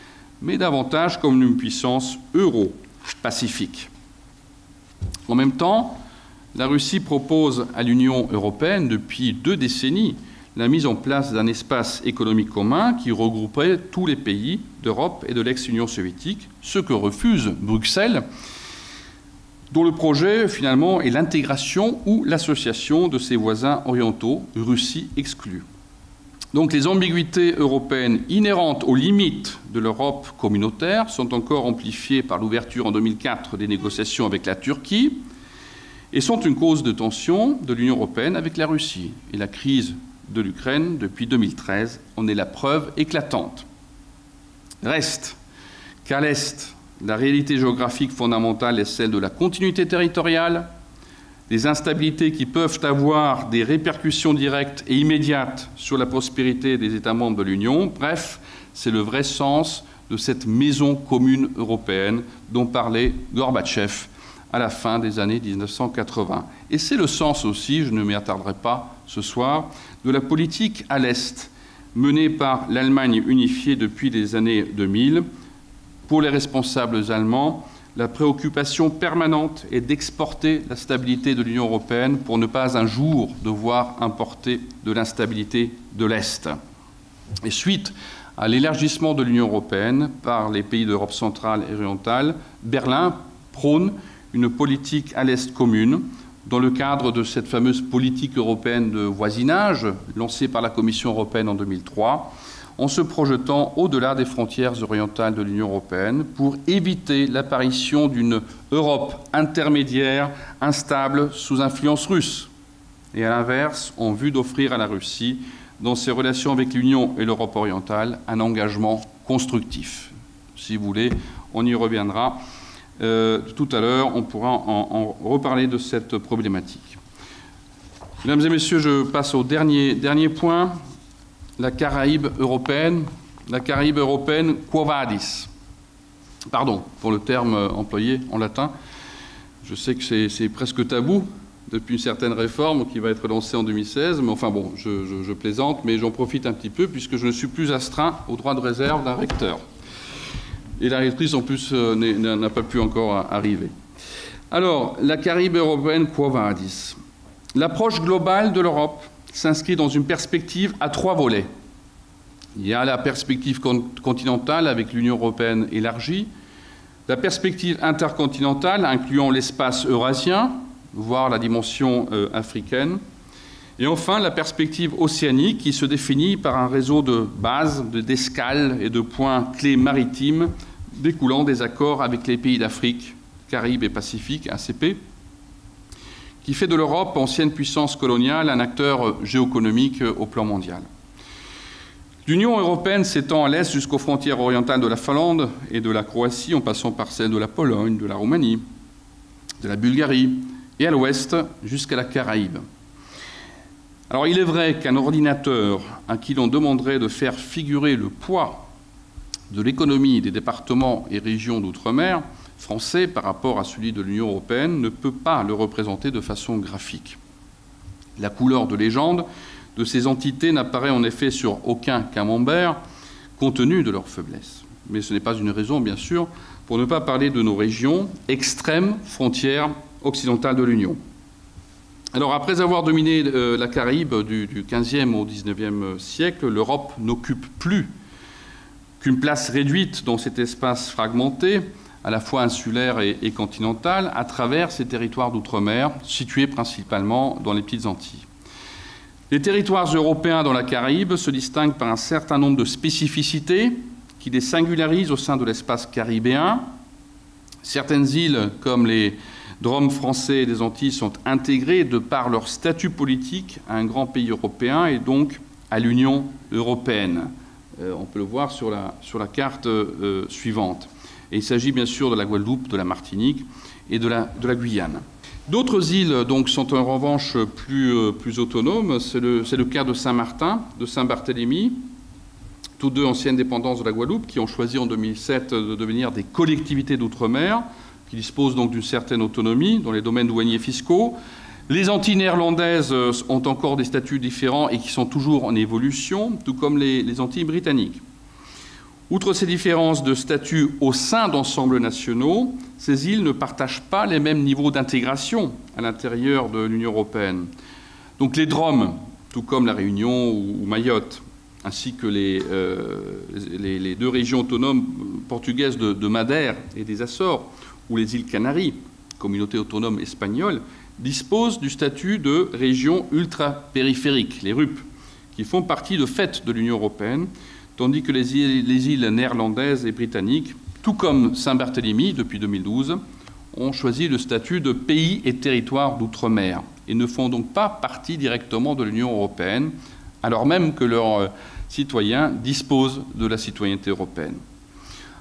A: mais davantage comme une puissance euro-pacifique. En même temps, la Russie propose à l'Union européenne depuis 2 décennies la mise en place d'un espace économique commun qui regrouperait tous les pays d'Europe et de l'ex-Union soviétique, ce que refuse Bruxelles, dont le projet, finalement, est l'intégration ou l'association de ses voisins orientaux, Russie exclue. Donc les ambiguïtés européennes inhérentes aux limites de l'Europe communautaire sont encore amplifiées par l'ouverture en 2004 des négociations avec la Turquie et sont une cause de tension de l'Union européenne avec la Russie. Et la crise de l'Ukraine depuis 2013 en est la preuve éclatante. Reste qu'à l'Est, la réalité géographique fondamentale est celle de la continuité territoriale, des instabilités qui peuvent avoir des répercussions directes et immédiates sur la prospérité des États membres de l'Union. Bref, c'est le vrai sens de cette maison commune européenne dont parlait Gorbatchev à la fin des années 1980. Et c'est le sens aussi, je ne m'y attarderai pas ce soir, de la politique à l'Est menée par l'Allemagne unifiée depuis les années 2000. Pour les responsables allemands, la préoccupation permanente est d'exporter la stabilité de l'Union européenne pour ne pas un jour devoir importer de l'instabilité de l'Est. Et suite à l'élargissement de l'Union européenne par les pays d'Europe centrale et orientale, Berlin prône une politique à l'Est commune dans le cadre de cette fameuse politique européenne de voisinage lancée par la Commission européenne en 2003, en se projetant au-delà des frontières orientales de l'Union européenne pour éviter l'apparition d'une Europe intermédiaire instable sous influence russe, et à l'inverse, en vue d'offrir à la Russie, dans ses relations avec l'Union et l'Europe orientale, un engagement constructif. Si vous voulez, on y reviendra tout à l'heure, on pourra en reparler de cette problématique. Mesdames et messieurs, je passe au dernier point. La Caraïbe européenne, Quo Vadis. Pardon pour le terme employé en latin. Je sais que c'est presque tabou depuis une certaine réforme qui va être lancée en 2016, mais enfin bon, je plaisante, mais j'en profite un petit peu puisque je ne suis plus astreint au droit de réserve d'un recteur. Et la rectrice, en plus, n'a pas pu encore arriver. Alors, la Caraïbe européenne, Quo Vadis. L'approche globale de l'Europe s'inscrit dans une perspective à 3 volets. Il y a la perspective continentale avec l'Union européenne élargie, la perspective intercontinentale incluant l'espace eurasien, voire la dimension africaine, et enfin la perspective océanique qui se définit par un réseau de bases, d'escales et de points clés maritimes découlant des accords avec les pays d'Afrique, Caraïbes et Pacifique, ACP, qui fait de l'Europe, ancienne puissance coloniale, un acteur géoéconomique au plan mondial. L'Union européenne s'étend à l'est jusqu'aux frontières orientales de la Finlande et de la Croatie, en passant par celles de la Pologne, de la Roumanie, de la Bulgarie, et à l'ouest jusqu'à la Caraïbe. Alors il est vrai qu'un ordinateur à qui l'on demanderait de faire figurer le poids de l'économie des départements et régions d'outre-mer français par rapport à celui de l'Union européenne ne peut pas le représenter de façon graphique. La couleur de légende de ces entités n'apparaît en effet sur aucun camembert, compte tenu de leur faiblesse. Mais ce n'est pas une raison, bien sûr, pour ne pas parler de nos régions, extrêmes frontières occidentales de l'Union. Alors, après avoir dominé la Caraïbe du XVe au XIXe siècle, l'Europe n'occupe plus qu'une place réduite dans cet espace fragmenté, à la fois insulaire et continental, à travers ces territoires d'outre-mer, situés principalement dans les petites Antilles. Les territoires européens dans la Caraïbe se distinguent par un certain nombre de spécificités qui les singularisent au sein de l'espace caribéen. Certaines îles, comme les Drom français et des Antilles, sont intégrées de par leur statut politique à un grand pays européen et donc à l'Union européenne. On peut le voir sur la carte suivante. Et il s'agit bien sûr de la Guadeloupe, de la Martinique et de la Guyane. D'autres îles donc, sont en revanche plus autonomes. C'est le cas de Saint-Martin, de Saint-Barthélemy, tous deux anciennes dépendances de la Guadeloupe, qui ont choisi en 2007 de devenir des collectivités d'outre-mer, qui disposent donc d'une certaine autonomie dans les domaines douaniers fiscaux. Les Antilles néerlandaises ont encore des statuts différents et qui sont toujours en évolution, tout comme les Antilles britanniques. Outre ces différences de statut au sein d'ensembles nationaux, ces îles ne partagent pas les mêmes niveaux d'intégration à l'intérieur de l'Union européenne. Donc les DROM, tout comme la Réunion ou Mayotte, ainsi que les deux régions autonomes portugaises de Madère et des Açores, ou les îles Canaries, communauté autonome espagnole, disposent du statut de région ultra-périphérique, les RUP, qui font partie de fait de l'Union européenne, tandis que les îles néerlandaises et britanniques, tout comme Saint-Barthélemy depuis 2012, ont choisi le statut de pays et territoire d'outre-mer et ne font donc pas partie directement de l'Union européenne, alors même que leurs citoyens disposent de la citoyenneté européenne.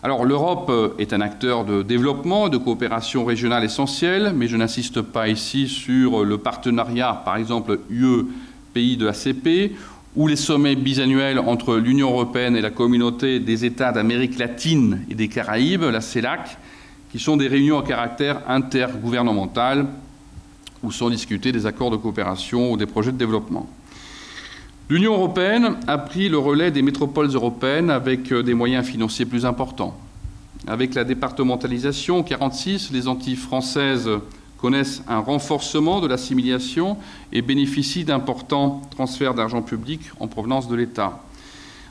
A: Alors l'Europe est un acteur de développement, de coopération régionale essentielle, mais je n'insiste pas ici sur le partenariat, par exemple UE, pays de ACP, ou les sommets bisannuels entre l'Union européenne et la communauté des États d'Amérique latine et des Caraïbes, la CELAC, qui sont des réunions à caractère intergouvernemental où sont discutés des accords de coopération ou des projets de développement. L'Union européenne a pris le relais des métropoles européennes avec des moyens financiers plus importants. Avec la départementalisation, en 1946, les Antilles françaises connaissent un renforcement de l'assimilation et bénéficient d'importants transferts d'argent public en provenance de l'État.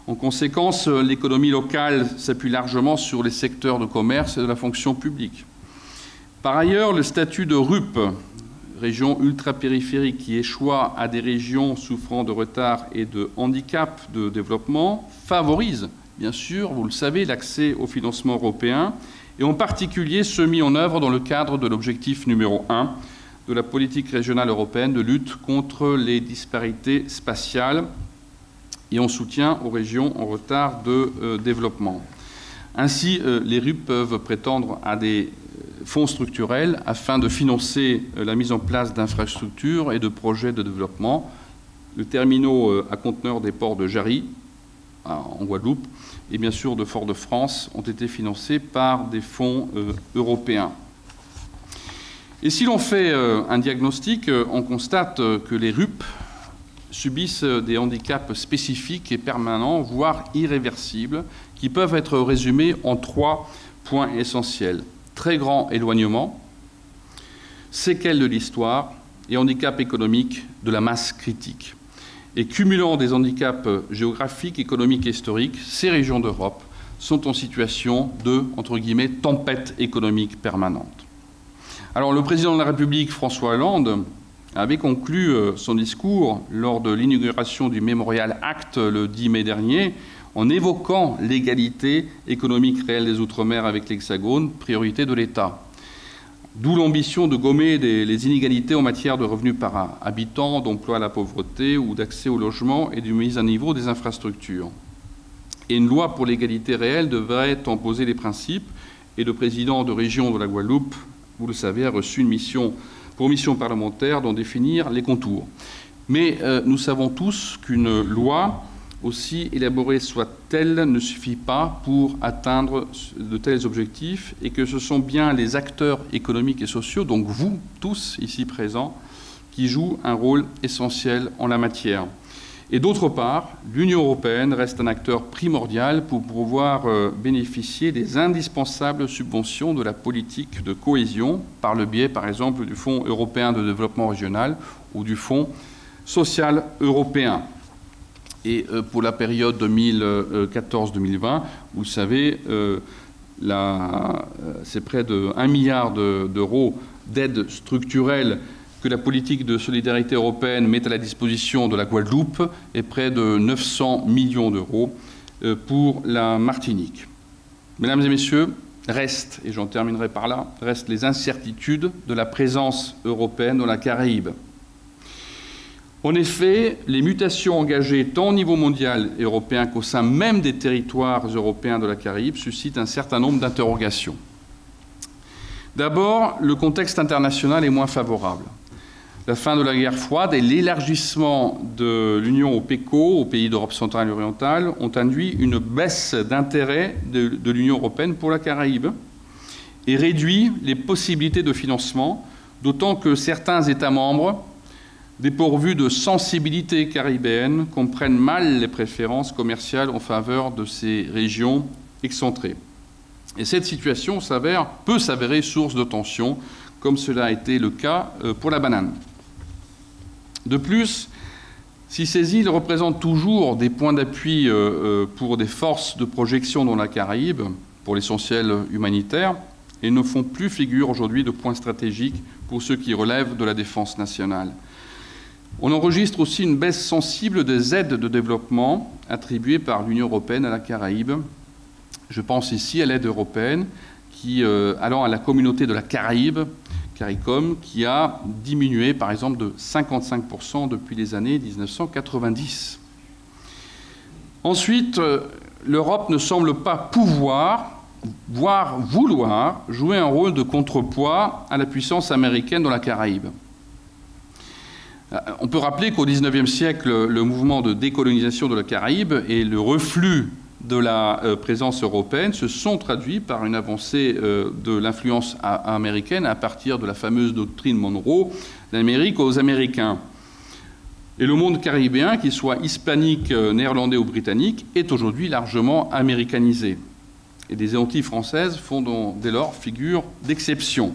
A: En conséquence, l'économie locale s'appuie largement sur les secteurs de commerce et de la fonction publique. Par ailleurs, le statut de RUP, région ultra-périphérique, qui échoit à des régions souffrant de retard et de handicap de développement, favorise, bien sûr, vous le savez, l'accès au financement européen, et en particulier ceux mis en œuvre dans le cadre de l'objectif numéro 1 de la politique régionale européenne de lutte contre les disparités spatiales et en soutien aux régions en retard de développement. Ainsi, les RUP peuvent prétendre à des fonds structurels afin de financer la mise en place d'infrastructures et de projets de développement. Les terminaux à conteneurs des ports de Jarry, en Guadeloupe, et bien sûr de Fort-de-France, ont été financés par des fonds européens. Et si l'on fait un diagnostic, on constate que les RUP subissent des handicaps spécifiques et permanents, voire irréversibles, qui peuvent être résumés en 3 points essentiels. Très grand éloignement, séquelles de l'histoire et handicap économique de la masse critique. Et cumulant des handicaps géographiques, économiques et historiques, ces régions d'Europe sont en situation de, entre guillemets, tempête économique permanente. Alors le président de la République, François Hollande, avait conclu son discours lors de l'inauguration du Memorial Act le 10 mai dernier en évoquant l'égalité économique réelle des Outre-mer avec l'Hexagone, priorité de l'État. D'où l'ambition de gommer les inégalités en matière de revenus par habitant, d'emploi à la pauvreté ou d'accès au logement et de mise à niveau des infrastructures. Et une loi pour l'égalité réelle devrait en poser les principes, et le président de région de la Guadeloupe, vous le savez, a reçu une mission parlementaire d'en définir les contours. Mais nous savons tous qu'une loi, aussi élaborée soit-elle, ne suffit pas pour atteindre de tels objectifs et que ce sont bien les acteurs économiques et sociaux, donc vous tous ici présents, qui jouent un rôle essentiel en la matière. Et d'autre part, l'Union européenne reste un acteur primordial pour pouvoir bénéficier des indispensables subventions de la politique de cohésion par le biais, par exemple, du Fonds européen de développement régional ou du Fonds social européen. Et pour la période 2014-2020, vous le savez, c'est près de 1 milliard d'euros d'aide structurelle que la politique de solidarité européenne met à la disposition de la Guadeloupe et près de 900 millions d'euros pour la Martinique. Mesdames et messieurs, restent, et j'en terminerai par là, restent les incertitudes de la présence européenne dans la Caraïbe. En effet, les mutations engagées tant au niveau mondial et européen qu'au sein même des territoires européens de la Caraïbe suscitent un certain nombre d'interrogations. D'abord, le contexte international est moins favorable. La fin de la guerre froide et l'élargissement de l'Union au PECO, aux pays d'Europe centrale et orientale, ont induit une baisse d'intérêt de l'Union européenne pour la Caraïbe et réduit les possibilités de financement, d'autant que certains États membres, dépourvus de sensibilité caribéenne, comprennent mal les préférences commerciales en faveur de ces régions excentrées. Et cette situation peut s'avérer source de tensions, comme cela a été le cas pour la banane. De plus, si ces îles représentent toujours des points d'appui pour des forces de projection dans la Caraïbe, pour l'essentiel humanitaire, elles ne font plus figure aujourd'hui de points stratégiques pour ceux qui relèvent de la défense nationale. On enregistre aussi une baisse sensible des aides de développement attribuées par l'Union européenne à la Caraïbe. Je pense ici à l'aide européenne allant à la communauté de la Caraïbe, CARICOM, qui a diminué, par exemple, de 55% depuis les années 1990. Ensuite, l'Europe ne semble pas pouvoir, voire vouloir, jouer un rôle de contrepoids à la puissance américaine dans la Caraïbe. On peut rappeler qu'au XIXe siècle, le mouvement de décolonisation de la Caraïbe et le reflux de la présence européenne se sont traduits par une avancée de l'influence américaine à partir de la fameuse doctrine Monroe, l'Amérique aux Américains. Et le monde caribéen, qu'il soit hispanique, néerlandais ou britannique, est aujourd'hui largement américanisé. Et les Antilles françaises font dès lors figure d'exception.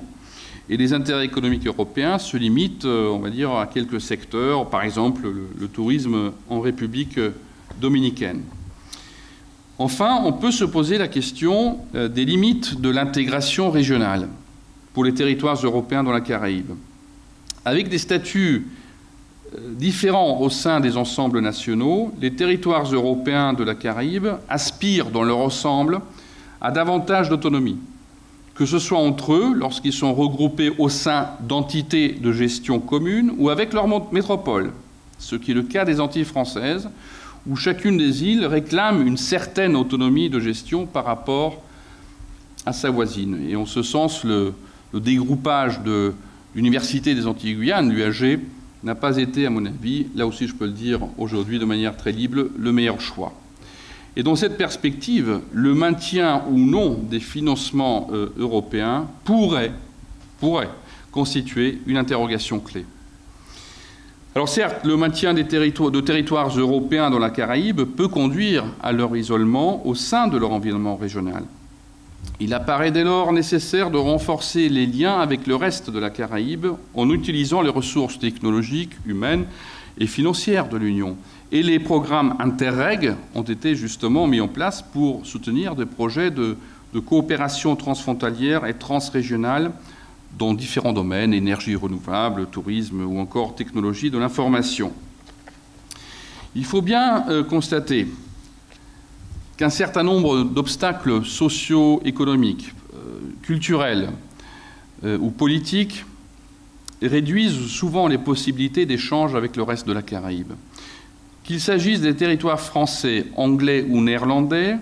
A: Et les intérêts économiques européens se limitent, on va dire, à quelques secteurs, par exemple le tourisme en République dominicaine. Enfin, on peut se poser la question des limites de l'intégration régionale pour les territoires européens dans la Caraïbe. Avec des statuts différents au sein des ensembles nationaux, les territoires européens de la Caraïbe aspirent dans leur ensemble à davantage d'autonomie, que ce soit entre eux, lorsqu'ils sont regroupés au sein d'entités de gestion communes, ou avec leur métropole, ce qui est le cas des Antilles françaises, où chacune des îles réclame une certaine autonomie de gestion par rapport à sa voisine. Et en ce sens, le dégroupage de l'Université des Antilles-Guyane, l'UAG, n'a pas été, à mon avis, là aussi je peux le dire aujourd'hui de manière très libre, le meilleur choix. Et dans cette perspective, le maintien ou non des financements européens pourrait constituer une interrogation clé. Alors certes, le maintien de territoires européens dans la Caraïbe peut conduire à leur isolement au sein de leur environnement régional. Il apparaît dès lors nécessaire de renforcer les liens avec le reste de la Caraïbe en utilisant les ressources technologiques, humaines et financières de l'Union. Et les programmes Interreg ont été justement mis en place pour soutenir des projets de coopération transfrontalière et transrégionale dans différents domaines, énergie renouvelable, tourisme ou encore technologie de l'information. Il faut bien constater qu'un certain nombre d'obstacles socio-économiques, culturels ou politiques réduisent souvent les possibilités d'échange avec le reste de la Caraïbe. Qu'il s'agisse des territoires français, anglais ou néerlandais,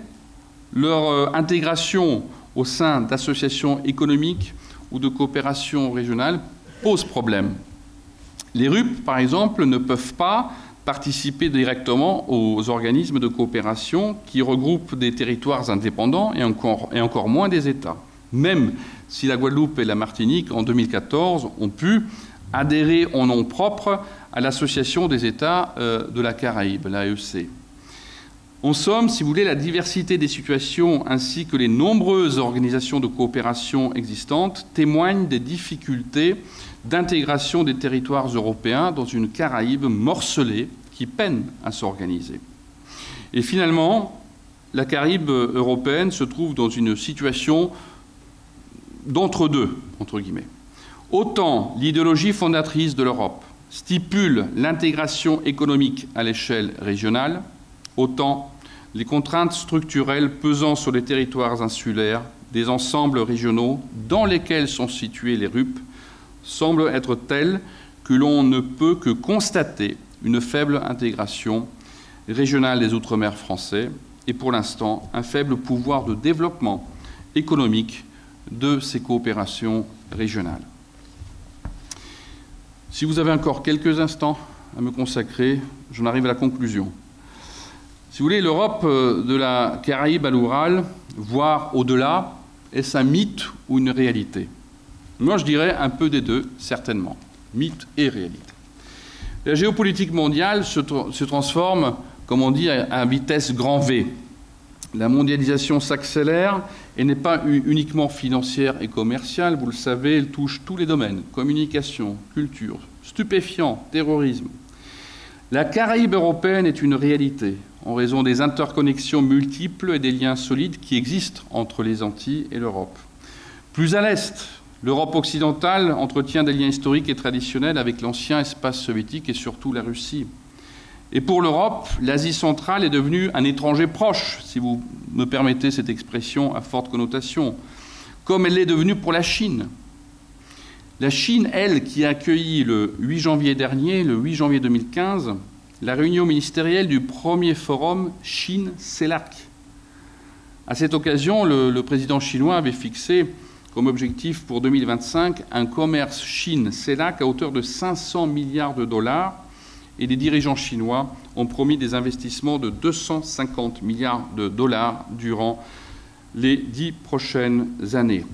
A: leur intégration au sein d'associations économiques ou de coopération régionale pose problème. Les RUP, par exemple, ne peuvent pas participer directement aux organismes de coopération qui regroupent des territoires indépendants et encore moins des États. Même si la Guadeloupe et la Martinique, en 2014, ont pu adhérer en nom propre à l'Association des États de la Caraïbe, l'AEC. En somme, si vous voulez, la diversité des situations ainsi que les nombreuses organisations de coopération existantes témoignent des difficultés d'intégration des territoires européens dans une Caraïbe morcelée qui peine à s'organiser. Et finalement, la Caraïbe européenne se trouve dans une situation d'entre-deux, entre guillemets. Autant l'idéologie fondatrice de l'Europe stipule l'intégration économique à l'échelle régionale, autant les contraintes structurelles pesant sur les territoires insulaires des ensembles régionaux dans lesquels sont situés les RUP semblent être telles que l'on ne peut que constater une faible intégration régionale des Outre-mer français et pour l'instant un faible pouvoir de développement économique de ces coopérations régionales. Si vous avez encore quelques instants à me consacrer, j'en arrive à la conclusion. Si vous voulez, l'Europe de la Caraïbe à l'Oural, voire au-delà, est-ce un mythe ou une réalité? Moi, je dirais un peu des deux, certainement. Mythe et réalité. La géopolitique mondiale se transforme, comme on dit, à vitesse grand V. La mondialisation s'accélère et n'est pas uniquement financière et commerciale, vous le savez, elle touche tous les domaines, communication, culture, stupéfiants, terrorisme. La Caraïbe européenne est une réalité en raison des interconnexions multiples et des liens solides qui existent entre les Antilles et l'Europe. Plus à l'est, l'Europe occidentale entretient des liens historiques et traditionnels avec l'ancien espace soviétique et surtout la Russie. Et pour l'Europe, l'Asie centrale est devenue un étranger proche, si vous me permettez cette expression à forte connotation, comme elle l'est devenue pour la Chine. La Chine, elle, qui a accueilli le 8 janvier dernier, le 8 janvier 2015, la réunion ministérielle du premier forum Chine-CELAC. À cette occasion, le président chinois avait fixé comme objectif pour 2025 un commerce Chine-CELAC à hauteur de 500 milliards de dollars et les dirigeants chinois ont promis des investissements de 250 milliards de dollars durant les 10 prochaines années.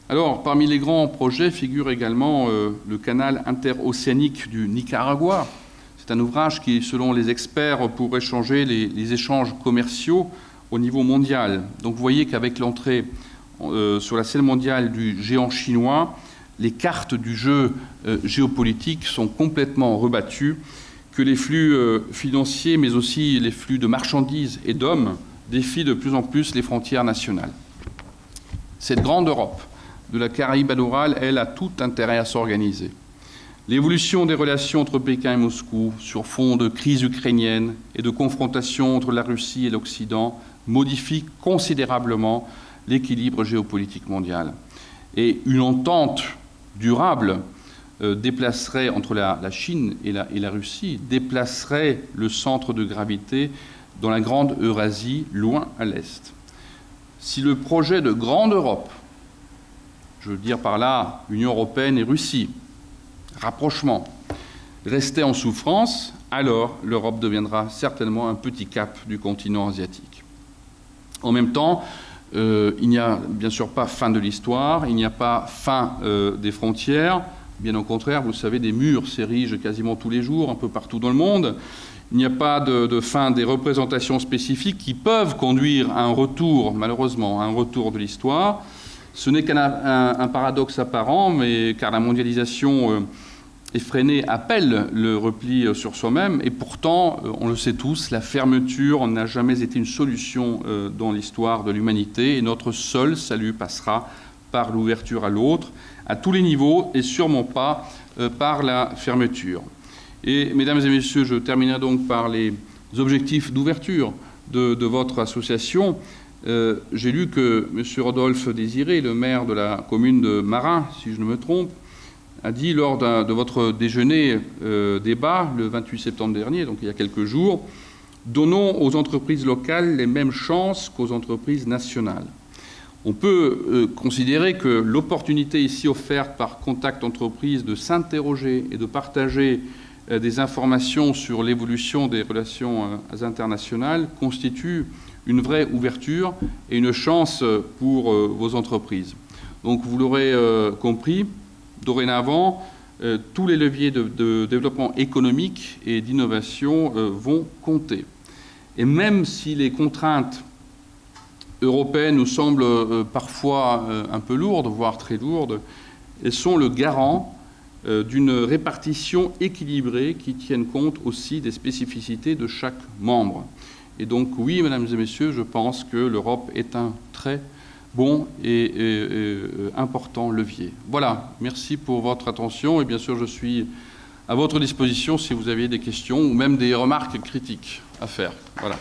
A: Alors, parmi les grands projets figure également le canal interocéanique du Nicaragua. C'est un ouvrage qui, selon les experts, pourrait changer les échanges commerciaux au niveau mondial. Donc vous voyez qu'avec l'entrée sur la scène mondiale du géant chinois, les cartes du jeu géopolitique sont complètement rebattues, que les flux financiers, mais aussi les flux de marchandises et d'hommes défient de plus en plus les frontières nationales. Cette grande Europe de la Caraïbe à l'Oural, elle, a tout intérêt à s'organiser. L'évolution des relations entre Pékin et Moscou, sur fond de crise ukrainienne et de confrontation entre la Russie et l'Occident, modifie considérablement l'équilibre géopolitique mondial. Et une entente durable déplacerait, entre la Chine et la Russie, déplacerait le centre de gravité dans la grande Eurasie, loin à l'est. Si le projet de grande Europe, je veux dire par là Union européenne et Russie, rapprochement, restait en souffrance, alors l'Europe deviendra certainement un petit cap du continent asiatique. En même temps, il n'y a bien sûr pas fin de l'histoire, il n'y a pas fin des frontières, bien au contraire, vous savez, des murs s'érigent quasiment tous les jours, un peu partout dans le monde. Il n'y a pas de fin des représentations spécifiques qui peuvent conduire à un retour, malheureusement, à un retour de l'histoire. Ce n'est qu'un paradoxe apparent, mais car la mondialisation effrénée appelle le repli sur soi-même, et pourtant, on le sait tous, la fermeture n'a jamais été une solution dans l'histoire de l'humanité, et notre seul salut passera par l'ouverture à l'autre, à tous les niveaux, et sûrement pas par la fermeture. Et, mesdames et messieurs, je terminerai donc par les objectifs d'ouverture de votre association. J'ai lu que M. Rodolphe Désiré, le maire de la commune de Marin, si je ne me trompe, a dit lors de votre déjeuner débat le 28 septembre dernier, donc il y a quelques jours, « Donnons aux entreprises locales les mêmes chances qu'aux entreprises nationales ». On peut considérer que l'opportunité ici offerte par Contact Entreprise de s'interroger et de partager des informations sur l'évolution des relations internationales constitue une vraie ouverture et une chance pour vos entreprises. Donc vous l'aurez compris, dorénavant, tous les leviers de développement économique et d'innovation vont compter. Et même si les contraintes européennes nous semblent parfois un peu lourdes, voire très lourdes, elles sont le garant d'une répartition équilibrée qui tienne compte aussi des spécificités de chaque membre. Et donc, oui, mesdames et messieurs, je pense que l'Europe est un très bon et important levier. Voilà, merci pour votre attention et bien sûr, je suis à votre disposition si vous avez des questions ou même des remarques critiques à faire. Voilà.